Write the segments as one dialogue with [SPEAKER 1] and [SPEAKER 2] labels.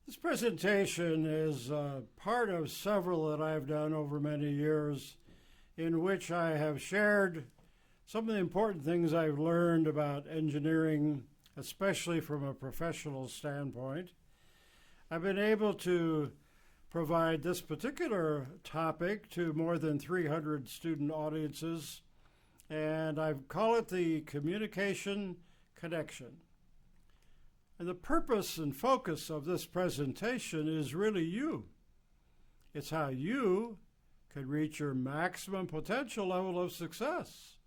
[SPEAKER 1] This presentation is part of several that I've done over many years in which I have shared some of the important things I've learned about engineering, especially from a professional standpoint. I've been able to provide this particular topic to more than 300 student audiences, and I call it the communication connection. And the purpose and focus of this presentation is really you. It's how you can reach your maximum potential level of success.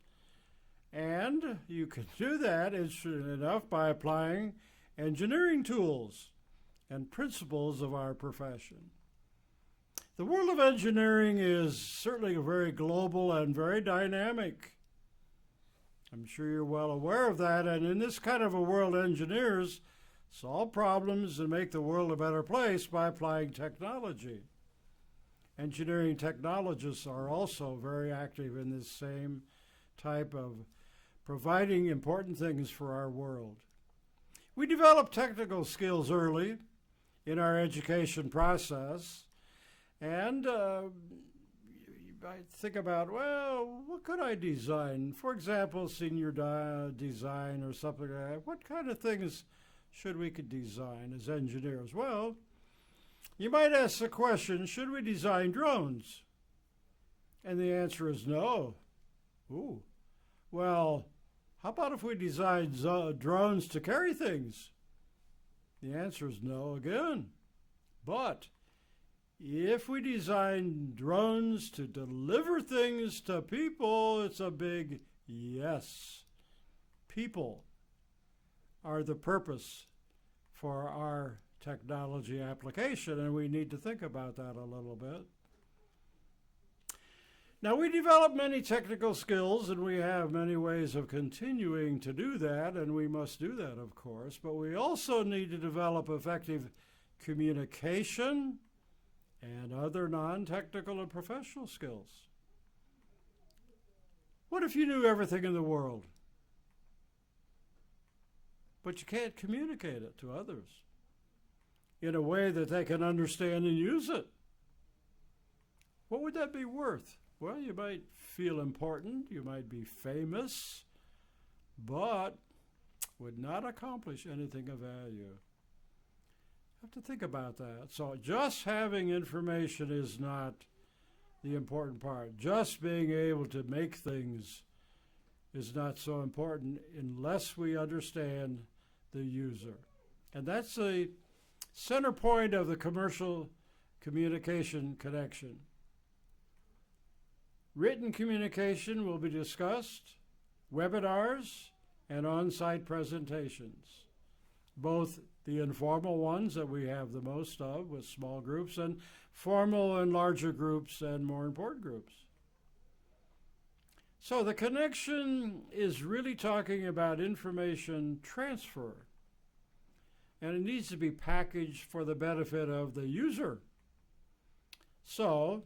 [SPEAKER 1] And you can do that, interestingly enough, by applying engineering tools and principles of our profession. The world of engineering is certainly very global and very dynamic. I'm sure you're well aware of that, and in this kind of a world, engineers solve problems and make the world a better place by applying technology. Engineering technologists are also very active in this same type of providing important things for our world. We develop technical skills early in our education process, and you might think about, well, what could I design? For example, senior design or something like that. What kind of things should we could design as engineers? Well, you might ask the question, should we design drones? And the answer is no. Ooh. Well, how about if we design drones to carry things? The answer is no again. But if we design drones to deliver things to people, it's a big yes. People are the purpose for our technology application, and we need to think about that a little bit. Now, we develop many technical skills, and we have many ways of continuing to do that, and we must do that, of course, but we also need to develop effective communication and other non-technical and professional skills. What if you knew everything in the world, but you can't communicate it to others in a way that they can understand and use it? What would that be worth? Well, you might feel important, you might be famous, but would not accomplish anything of value. You have to think about that. So just having information is not the important part. Just being able to make things is not so important unless we understand the user. And that's the center point of the commercial communication connection. Written communication will be discussed, webinars, and on-site presentations, both the informal ones that we have the most of with small groups, and formal and larger groups and more important groups. So the connection is really talking about information transfer, and it needs to be packaged for the benefit of the user. So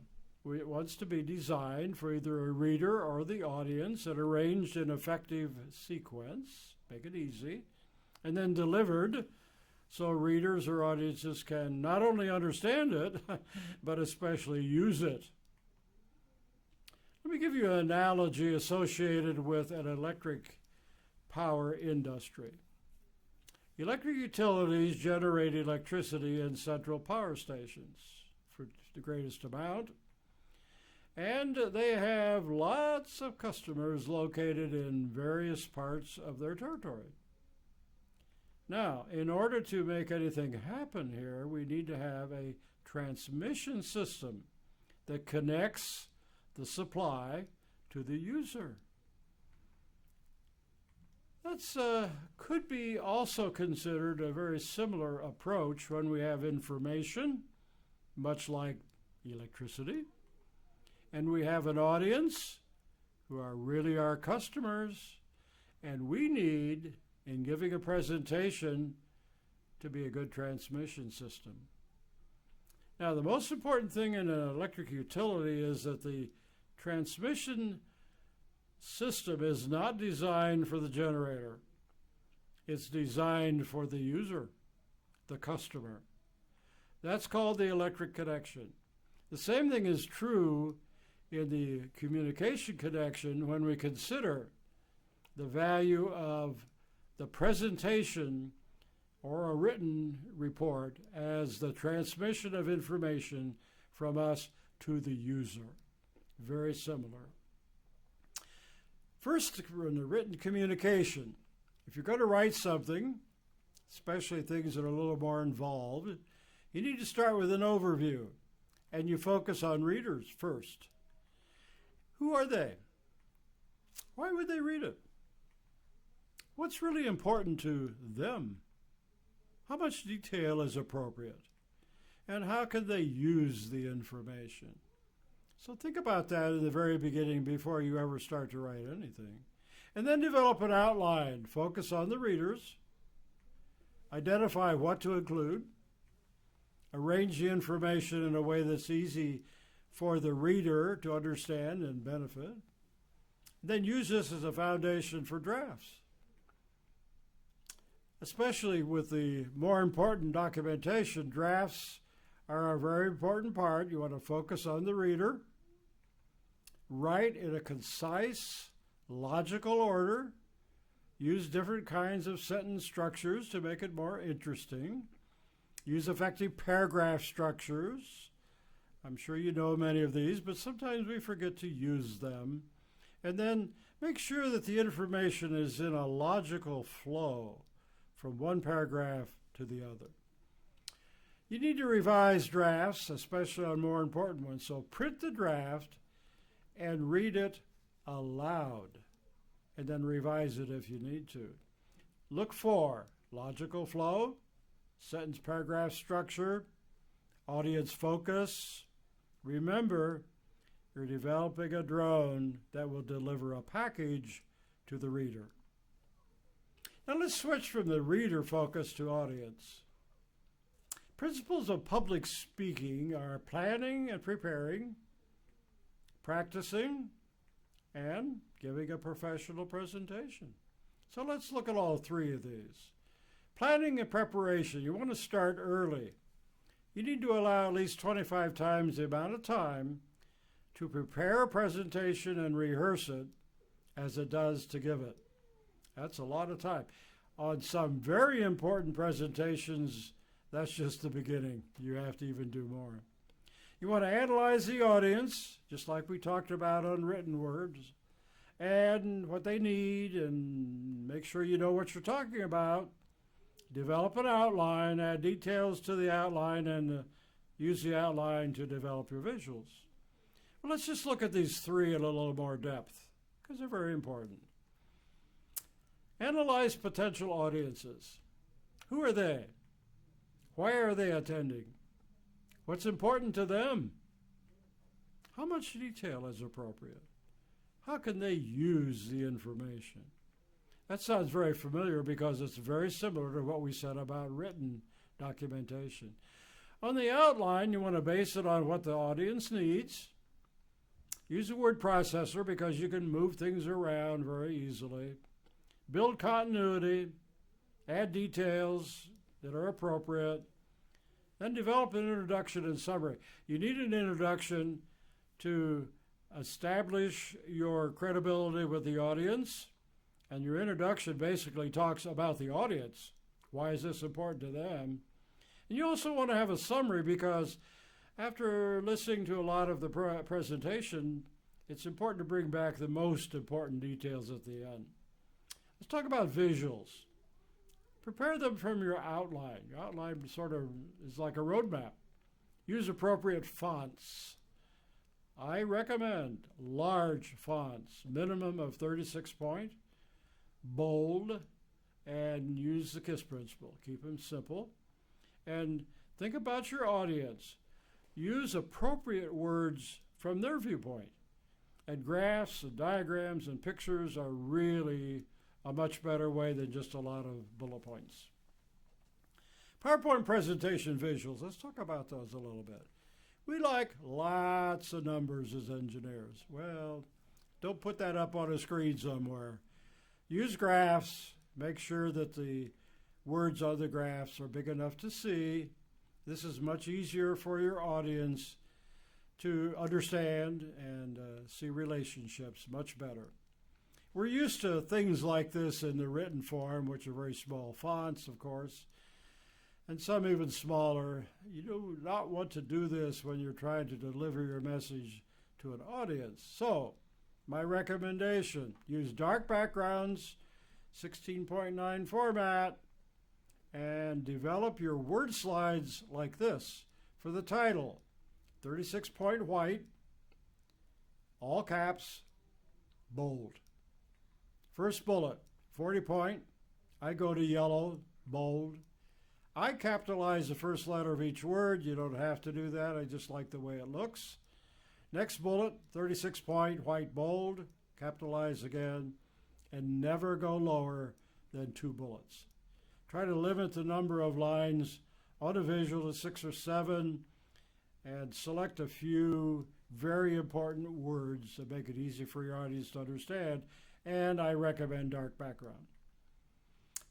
[SPEAKER 1] it wants to be designed for either a reader or the audience and arranged in effective sequence, make it easy, and then delivered so readers or audiences can not only understand it, but especially use it. Let me give you an analogy associated with an electric power industry. Electric utilities generate electricity in central power stations for the greatest amount, and they have lots of customers located in various parts of their territory. Now, in order to make anything happen here, we need to have a transmission system that connects the supply to the user. That's could be also considered a very similar approach when we have information, much like electricity, and we have an audience who are really our customers, and we need, in giving a presentation, to be a good transmission system. Now, the most important thing in an electric utility is that the transmission system is not designed for the generator. It's designed for the user, the customer. That's called the electric connection. The same thing is true in the communication connection when we consider the value of the presentation or a written report as the transmission of information from us to the user. Very similar. First, in the written communication, if you're going to write something, especially things that are a little more involved, you need to start with an overview, and you focus on readers first. Who are they? Why would they read it? What's really important to them? How much detail is appropriate? And how can they use the information? So think about that in the very beginning before you ever start to write anything. And then develop an outline. Focus on the readers. Identify what to include. Arrange the information in a way that's easy for the reader to understand and benefit. Then use this as a foundation for drafts. Especially with the more important documentation, drafts are a very important part. You want to focus on the reader. Write in a concise, logical order. Use different kinds of sentence structures to make it more interesting. Use effective paragraph structures. I'm sure you know many of these, but sometimes we forget to use them. And then make sure that the information is in a logical flow from one paragraph to the other. You need to revise drafts, especially on more important ones. So print the draft and read it aloud, and then revise it if you need to. Look for logical flow, sentence paragraph structure, audience focus. Remember, you're developing a drone that will deliver a package to the reader. Now let's switch from the reader focus to audience. Principles of public speaking are planning and preparing, practicing, and giving a professional presentation. So let's look at all three of these. Planning and preparation. You want to start early. You need to allow at least 25 times the amount of time to prepare a presentation and rehearse it as it does to give it. That's a lot of time. On some very important presentations, that's just the beginning. You have to even do more. You want to analyze the audience, just like we talked about on written words, and what they need, and make sure you know what you're talking about. Develop an outline, add details to the outline, and use the outline to develop your visuals. Well, let's just look at these three in a little more depth, because they're very important. Analyze potential audiences. Who are they? Why are they attending? What's important to them? How much detail is appropriate? How can they use the information? That sounds very familiar because it's very similar to what we said about written documentation. On the outline, you want to base it on what the audience needs. Use a word processor because you can move things around very easily. Build continuity, add details that are appropriate, then develop an introduction and summary. You need an introduction to establish your credibility with the audience, and your introduction basically talks about the audience. Why is this important to them? And you also want to have a summary because after listening to a lot of the presentation, it's important to bring back the most important details at the end. Let's talk about visuals. Prepare them from your outline. Your outline sort of is like a roadmap. Use appropriate fonts. I recommend large fonts, minimum of 36 point, bold, and use the KISS principle. Keep them simple. And think about your audience. Use appropriate words from their viewpoint. And graphs and diagrams and pictures are really a much better way than just a lot of bullet points. PowerPoint presentation visuals. Let's talk about those a little bit. We like lots of numbers as engineers. Well, don't put that up on a screen somewhere. Use graphs. Make sure that the words on the graphs are big enough to see. This is much easier for your audience to understand and see relationships much better. We're used to things like this in the written form, which are very small fonts, of course, and some even smaller. You do not want to do this when you're trying to deliver your message to an audience. So, my recommendation, use dark backgrounds, 16.9 format, and develop your word slides like this. For the title, 36 point white, all caps, bold. First bullet, 40 point, I go to yellow, bold. I capitalize the first letter of each word. You don't have to do that. I just like the way it looks. Next bullet, 36 point, white, bold, capitalize again, and never go lower than 2 bullets. Try to limit the number of lines on a visual to 6 or 7, and select a few very important words that make it easy for your audience to understand. And I recommend dark background.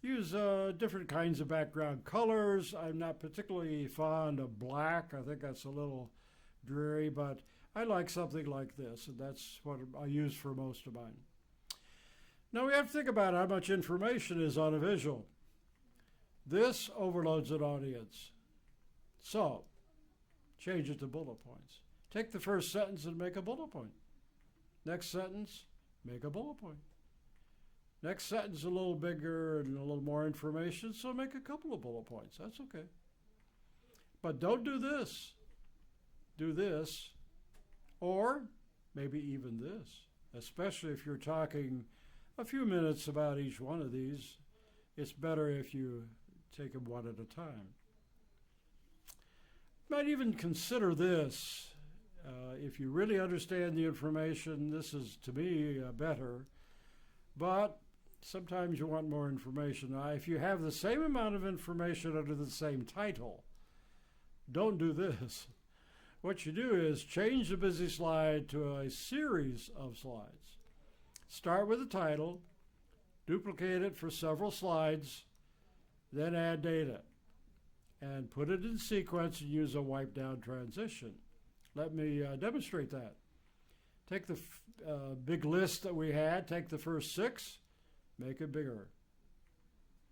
[SPEAKER 1] Use different kinds of background colors. I'm not particularly fond of black. I think that's a little dreary, but I like something like this, and that's what I use for most of mine. Now we have to think about how much information is on a visual. This overloads an audience. So, change it to bullet points. Take the first sentence and make a bullet point. Next sentence, make a bullet point. Next sentence a little bigger and a little more information, so make a couple of bullet points. That's okay. But don't do this. Do this, or maybe even this, especially if you're talking a few minutes about each one of these. It's better if you take them one at a time. Might even consider this. If you really understand the information, this is, to me, better. But sometimes you want more information. Now, if you have the same amount of information under the same title, don't do this. What you do is change the busy slide to a series of slides. Start with the title, duplicate it for several slides, then add data, and put it in sequence and use a wipe down transition. Let me demonstrate that. Take the big list that we had, take the first 6, make it bigger.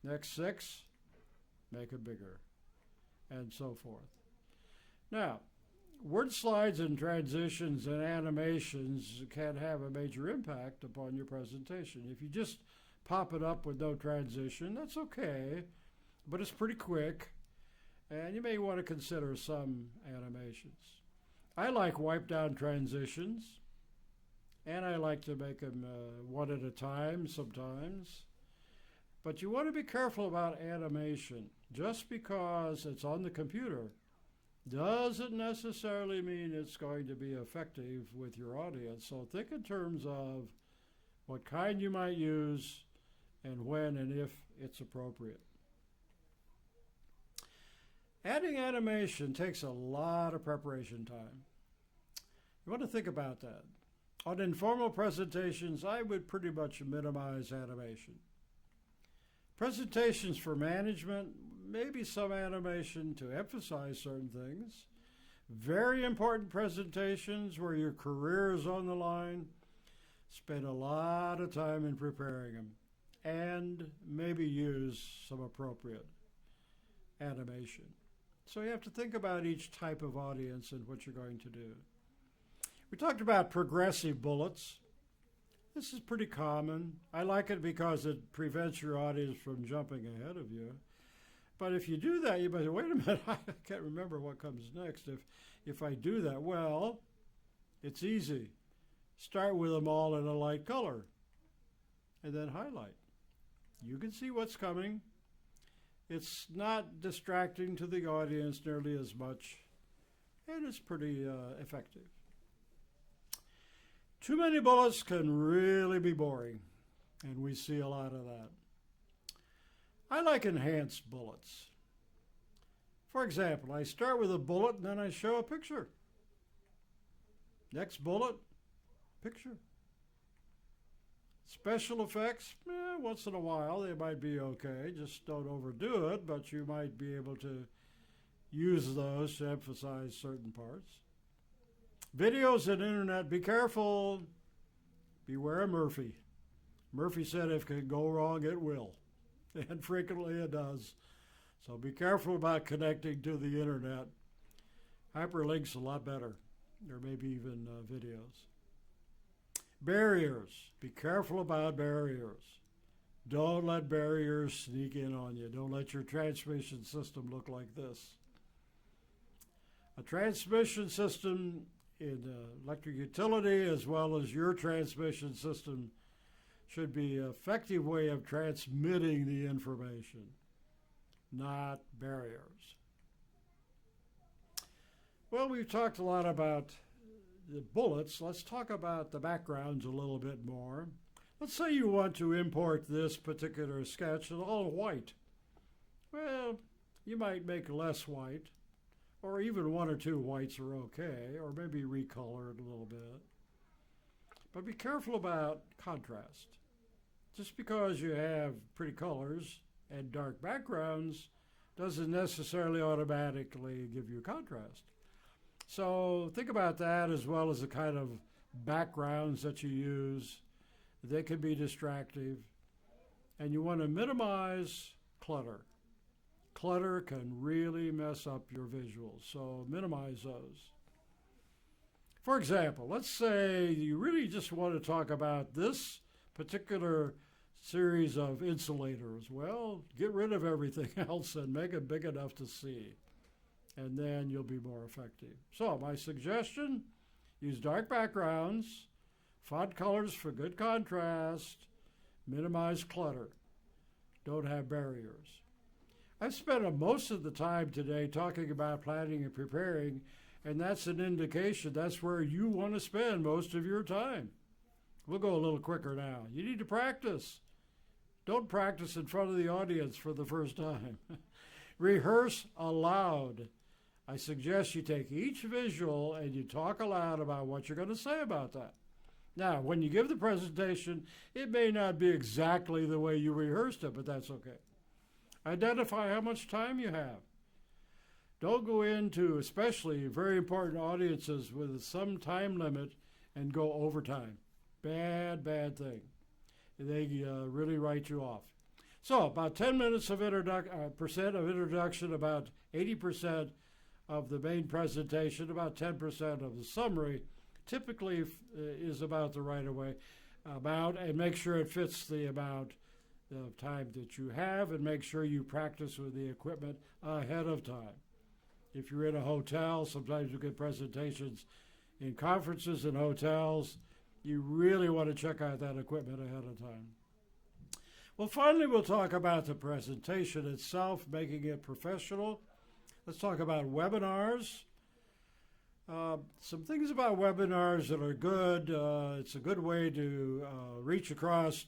[SPEAKER 1] Next 6, make it bigger, and so forth. Now, word slides and transitions and animations can have a major impact upon your presentation. If you just pop it up with no transition, that's okay, but it's pretty quick, and you may want to consider some animations. I like wipe down transitions, and I like to make them one at a time sometimes. But you want to be careful about animation. Just because it's on the computer doesn't necessarily mean it's going to be effective with your audience. So think in terms of what kind you might use and when and if it's appropriate. Adding animation takes a lot of preparation time. You want to think about that. On informal presentations, I would pretty much minimize animation. Presentations for management, maybe some animation to emphasize certain things. Very important presentations where your career is on the line, spend a lot of time in preparing them, and maybe use some appropriate animation. So you have to think about each type of audience and what you're going to do. We talked about progressive bullets. This is pretty common. I like it because it prevents your audience from jumping ahead of you. But if you do that, you might say, wait a minute, I can't remember what comes next. If I do that, well, it's easy. Start with them all in a light color and then highlight. You can see what's coming. It's not distracting to the audience nearly as much, and it's pretty effective. Too many bullets can really be boring, and we see a lot of that. I like enhanced bullets. For example, I start with a bullet and then I show a picture. Next bullet, picture. Special effects, once in a while they might be okay. Just don't overdo it, but you might be able to use those to emphasize certain parts. Videos and internet, be careful. Beware of Murphy. Murphy said if it can go wrong, it will. And frequently it does. So be careful about connecting to the internet. Hyperlinks a lot better. There may be even videos. Barriers. Be careful about barriers. Don't let barriers sneak in on you. Don't let your transmission system look like this. A transmission system in electric utility, as well as your transmission system, should be an effective way of transmitting the information, not barriers. Well, we've talked a lot about the bullets. Let's talk about the backgrounds a little bit more. Let's say you want to import this particular sketch in all white. Well, you might make less white, or even one or two whites are okay, or maybe recolor it a little bit. But be careful about contrast. Just because you have pretty colors and dark backgrounds doesn't necessarily automatically give you contrast. So think about that, as well as the kind of backgrounds that you use. They can be distractive, and you want to minimize clutter. Clutter can really mess up your visuals, so minimize those. For example, let's say you really just want to talk about this particular series of insulators. Well, get rid of everything else and make it big enough to see, and then you'll be more effective. So my suggestion, use dark backgrounds, font colors for good contrast, minimize clutter, don't have barriers. I've spent most of the time today talking about planning and preparing, and that's an indication that's where you want to spend most of your time. We'll go a little quicker now. You need to practice. Don't practice in front of the audience for the first time. Rehearse aloud. I suggest you take each visual and you talk aloud about what you're going to say about that. Now, when you give the presentation, it may not be exactly the way you rehearsed it, but that's okay. Identify how much time you have. Don't go into, especially very important audiences with some time limit, and go overtime. Bad thing. They really write you off. So about 10 minutes of introduction, about 80% of the main presentation, about 10% of the summary, typically is about the right amount, and make sure it fits the amount of time that you have, and make sure you practice with the equipment ahead of time. If you're in a hotel, sometimes you get presentations in conferences and hotels. You really want to check out that equipment ahead of time. Well, finally, we'll talk about the presentation itself, making it professional. Let's talk about webinars. Some things about webinars that are good. It's a good way to reach across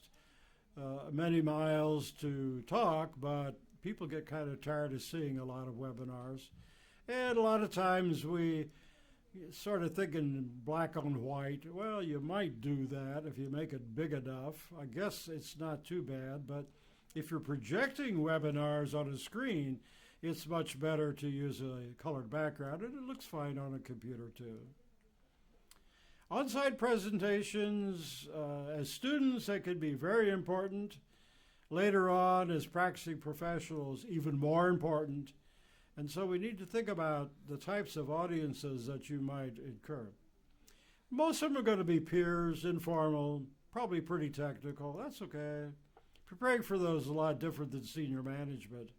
[SPEAKER 1] many miles to talk, but people get kind of tired of seeing a lot of webinars. And a lot of times we sort of think in black on white. Well, you might do that if you make it big enough. I guess it's not too bad, but if you're projecting webinars on a screen, it's much better to use a colored background, and it looks fine on a computer too. On-site presentations, as students, they can be very important. Later on, as practicing professionals, even more important. And so we need to think about the types of audiences that you might incur. Most of them are going to be peers, informal, probably pretty technical. That's okay. Preparing for those is a lot different than senior management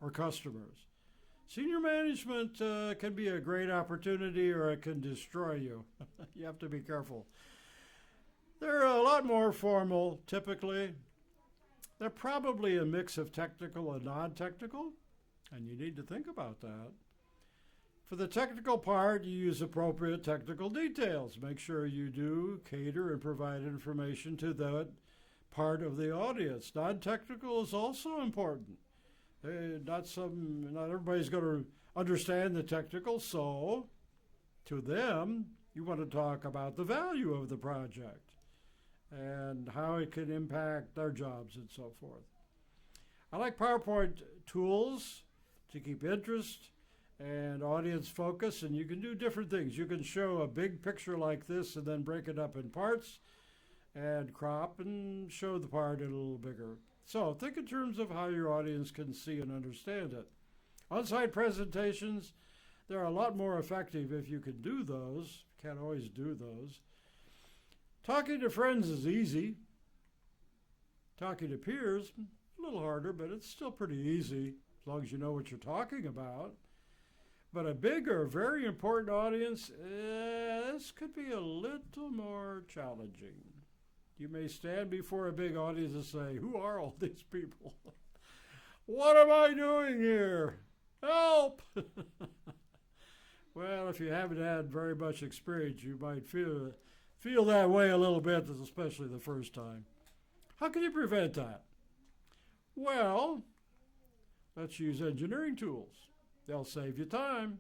[SPEAKER 1] or customers. Senior management can be a great opportunity, or it can destroy you. You have to be careful. They're a lot more formal, typically. They're probably a mix of technical and non-technical, and you need to think about that. For the technical part, you use appropriate technical details. Make sure you do cater and provide information to that part of the audience. Non-technical is also important. Not everybody's going to understand the technical, so to them, you want to talk about the value of the project and how it can impact their jobs and so forth. I like PowerPoint tools to keep interest and audience focus, and you can do different things. You can show a big picture like this and then break it up in parts and crop and show the part a little bigger. So think in terms of how your audience can see and understand it. On-site presentations, they're a lot more effective if you can do those. Can't always do those. Talking to friends is easy. Talking to peers, a little harder, but it's still pretty easy as long as you know what you're talking about. But a big or very important audience, this could be a little more challenging. You may stand before a big audience and say, who are all these people? What am I doing here? Help! Well, if you haven't had very much experience, you might feel that way a little bit, especially the first time. How can you prevent that? Well, let's use engineering tools. They'll save you time,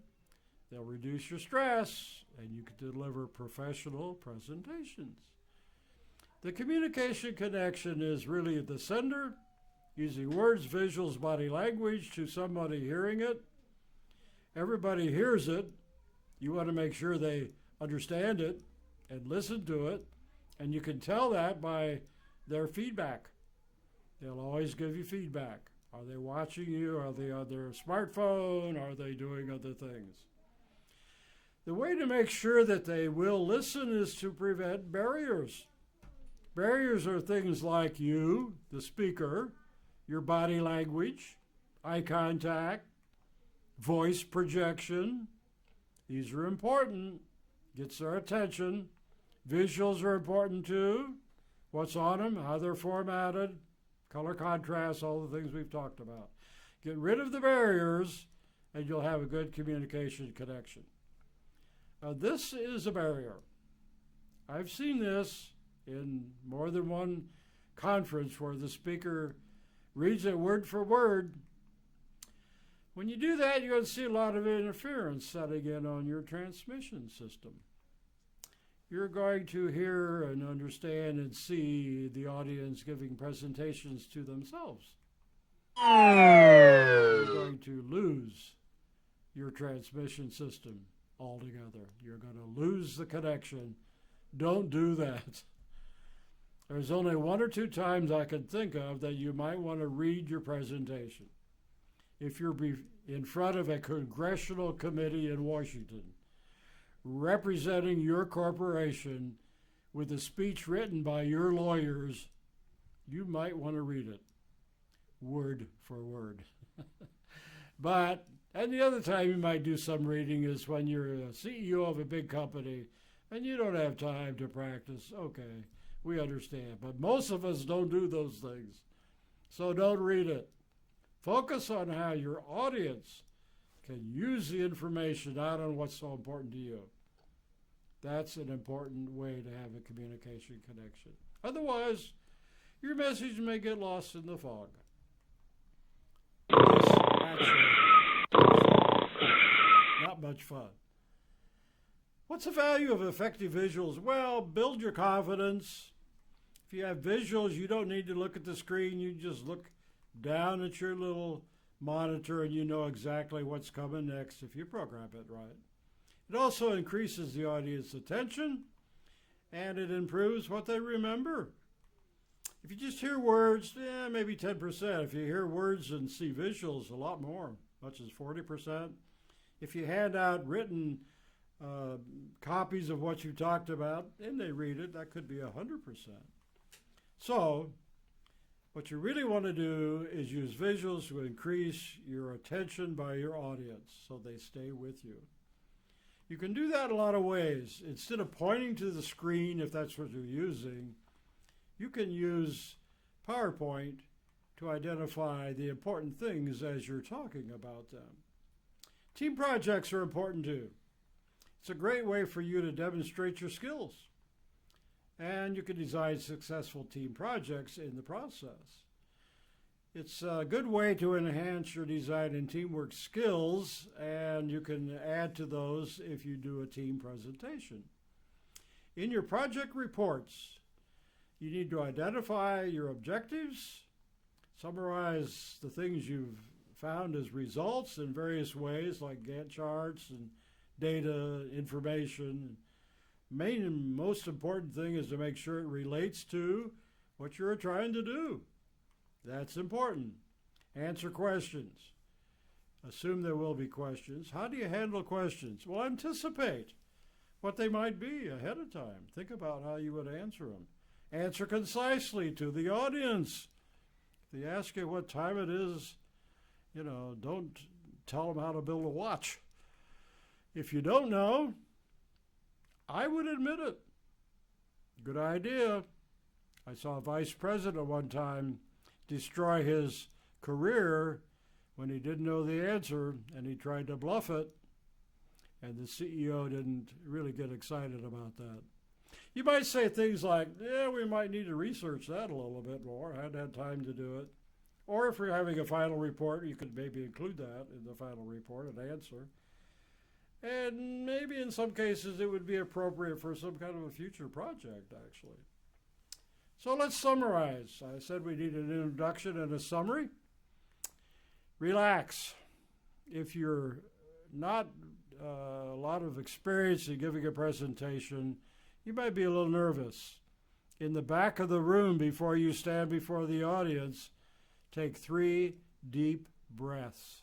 [SPEAKER 1] they'll reduce your stress, and you can deliver professional presentations. The communication connection is really at the sender, using words, visuals, body language to somebody hearing it. Everybody hears it. You want to make sure they understand it and listen to it, and you can tell that by their feedback. They'll always give you feedback. Are they watching you? Are they on their smartphone? Are they doing other things? The way to make sure that they will listen is to prevent barriers. Barriers are things like you, the speaker, your body language, eye contact, voice projection. These are important. Gets their attention. Visuals are important too. What's on them, how they're formatted, color contrast, all the things we've talked about. Get rid of the barriers and you'll have a good communication connection. This is a barrier. I've seen this in more than one conference where the speaker reads it word for word. When you do that, you're going to see a lot of interference setting in on your transmission system. You're going to hear and understand and see the audience giving presentations to themselves. You're going to lose your transmission system altogether. You're going to lose the connection. Don't do that. There's only one or two times I can think of that you might want to read your presentation. If you're in front of a congressional committee in Washington, representing your corporation with a speech written by your lawyers, you might want to read it word for word. And the other time you might do some reading is when you're a CEO of a big company and you don't have time to practice. Okay, we understand. But most of us don't do those things. So don't read it. Focus on how your audience can use the information, not on what's so important to you. That's an important way to have a communication connection. Otherwise, your message may get lost in the fog. This actually not much fun. What's the value of effective visuals? Well, build your confidence. If you have visuals, you don't need to look at the screen. You just look down at your little monitor and you know exactly what's coming next if you program it right. It also increases the audience attention and it improves what they remember. If you just hear words, maybe 10%. If you hear words and see visuals, a lot more, much as 40%. If you hand out written copies of what you talked about and they read it, that could be 100%. So what you really want to do is use visuals to increase your attention by your audience so they stay with you. You can do that a lot of ways. Instead of pointing to the screen, if that's what you're using, you can use PowerPoint to identify the important things as you're talking about them. Team projects are important too. It's a great way for you to demonstrate your skills. And you can design successful team projects in the process. It's a good way to enhance your design and teamwork skills, and you can add to those if you do a team presentation. In your project reports, you need to identify your objectives, summarize the things you've found as results in various ways like Gantt charts and data, information. Main and most important thing is to make sure it relates to what you're trying to do. That's important. Answer questions. Assume there will be questions. How do you handle questions? Well, anticipate what they might be ahead of time. Think about how you would answer them. Answer concisely to the audience. If they ask you what time it is, don't tell them how to build a watch. If you don't know, I would admit it. Good idea. I saw a vice president one time destroy his career when he didn't know the answer and he tried to bluff it, and the CEO didn't really get excited about that. You might say things like, yeah, we might need to research that a little bit more. I hadn't had time to do it. Or if you're having a final report, you could maybe include that in the final report, an answer. And maybe in some cases it would be appropriate for some kind of a future project, actually. So let's summarize. I said we need an introduction and a summary. Relax. If you're not a lot of experience in giving a presentation, you might be a little nervous. In the back of the room, before you stand before the audience, take 3 deep breaths.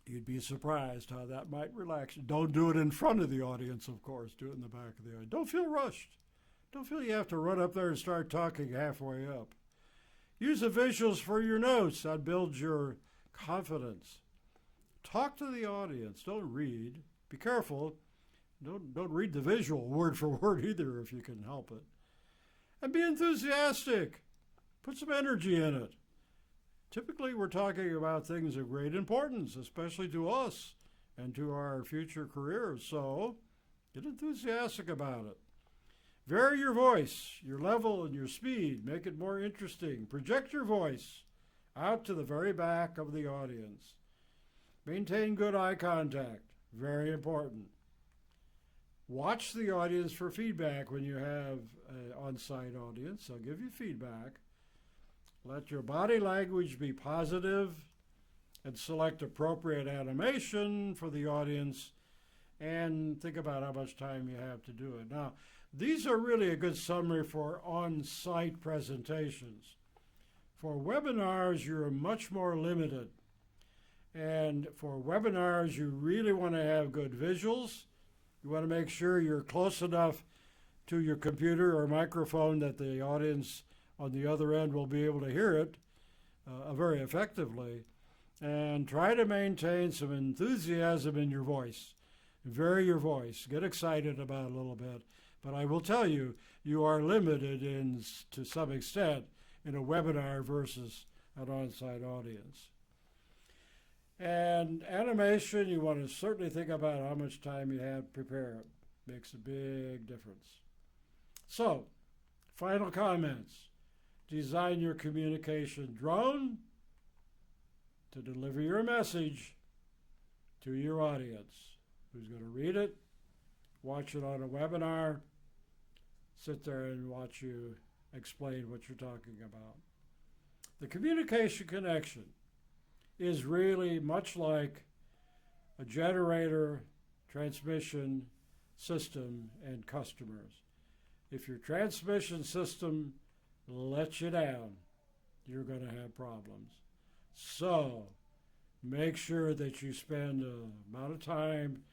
[SPEAKER 1] You'd be surprised how that might relax you. Don't do it in front of the audience, of course. Do it in the back of the audience. Don't feel rushed. Don't feel you have to run up there and start talking halfway up. Use the visuals for your notes. That builds your confidence. Talk to the audience. Don't read. Be careful. Don't read the visual word for word either if you can help it. And be enthusiastic. Put some energy in it. Typically, we're talking about things of great importance, especially to us and to our future careers. So get enthusiastic about it. Vary your voice, your level, and your speed. Make it more interesting. Project your voice out to the very back of the audience. Maintain good eye contact. Very important. Watch the audience for feedback when you have an on-site audience. They'll give you feedback. Let your body language be positive and select appropriate animation for the audience and think about how much time you have to do it. Now, these are really a good summary for on-site presentations. For webinars, you're much more limited. And for webinars, you really want to have good visuals. You want to make sure you're close enough to your computer or microphone that the audience on the other end will be able to hear it very effectively. And try to maintain some enthusiasm in your voice. Vary your voice. Get excited about it a little bit. But I will tell you, you are limited to some extent in a webinar versus an on-site audience. And animation, you want to certainly think about how much time you have to prepare it. Makes a big difference. So, final comments. Design your communication drone to deliver your message to your audience. Who's going to read it, watch it on a webinar, sit there and watch you explain what you're talking about. The communication connection is really much like a generator, transmission system, and customers. If your transmission system lets you down, you're going to have problems. So make sure that you spend an amount of time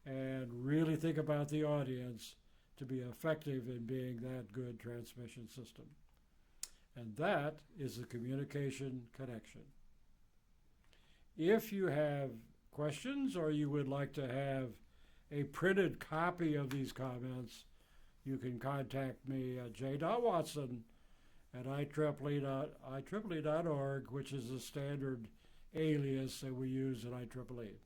[SPEAKER 1] and really think about the audience to be effective in being that good transmission system. And that is the communication connection. If you have questions or you would like to have a printed copy of these comments, you can contact me at j.watson at IEEE.org, which is the standard alias that we use at IEEE.